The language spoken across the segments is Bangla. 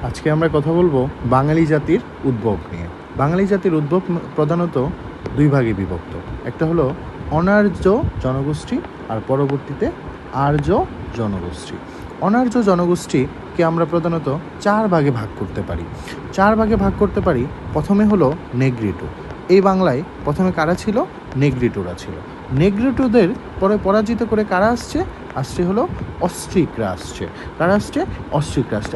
আজকে আমরা কথা বলবো বাঙালি জাতির উদ্ভব নিয়ে। বাঙালি জাতির উদ্ভব প্রধানত দুই ভাগে বিভক্ত। একটা হলো অনার্য জনগোষ্ঠী আর পরবর্তীতে আর্য জনগোষ্ঠী। অনার্য জনগোষ্ঠীকে আমরা প্রধানত চার ভাগে ভাগ করতে পারি। প্রথমে হলো নেগ্রিটো। এই বাংলায় প্রথমে কারা ছিল? নেগ্রিটোরা ছিল। নেগ্রিটোদের পরে পরাজিত করে কারা আসছে হলো অস্ট্রিকরা আসছে।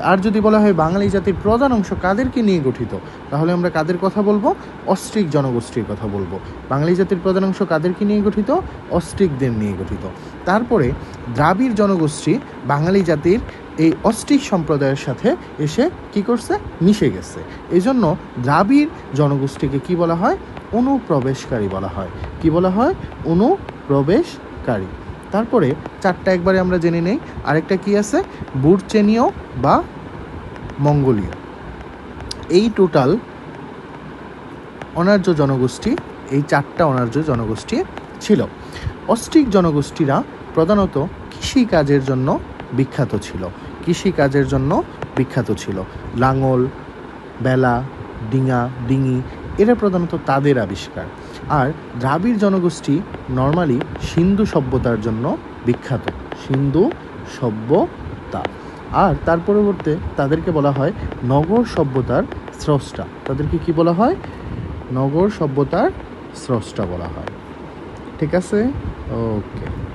আর যদি বলা হয় বাঙালি জাতির প্রধান অংশ কাদেরকে নিয়ে গঠিত, তাহলে আমরা কাদের কথা বলবো? অস্ট্রিক জনগোষ্ঠীর কথা বলবো। বাঙালি জাতির প্রধান অংশ কাদেরকে নিয়ে গঠিত? অস্ট্রিকদের নিয়ে গঠিত। তারপরে দ্রাবিড় জনগোষ্ঠী বাঙালি জাতির এই অস্ট্রিক সম্প্রদায়ের সাথে এসে কি করছে? মিশে গেছে। এই জন্য দ্রাবিড় জনগোষ্ঠীকে কি বলা হয়? অনুপ্রবেশকারী বলা হয়। কি বলা হয়? অনুপ্রবেশকারী। তারপরে চারটা একবারে আমরা জেনে নেই। আরেকটা কি আছে? বুরচেনীয় বা মঙ্গোলীয়। এই টোটাল অনার্য জনগোষ্ঠী, এই চারটা অনার্য জনগোষ্ঠী ছিল। অস্ট্রিক জনগোষ্ঠীরা প্রধানত কৃষিকাজের জন্য বিখ্যাত ছিল। লাঙল, বেলা, ডিঙি এরা প্রধানত তাদের আবিষ্কার। আর দ্রাবিড় জনগোষ্ঠী নর্মালি সিন্ধু সভ্যতার জন্য বিখ্যাত। সিন্ধু সভ্যতা। আর তার পরিবর্তে তাদেরকে বলা হয় নগর সভ্যতার স্রষ্টা। তাদেরকে কি বলা হয়? নগর সভ্যতার স্রষ্টা বলা হয়। ঠিক আছে? ওকে।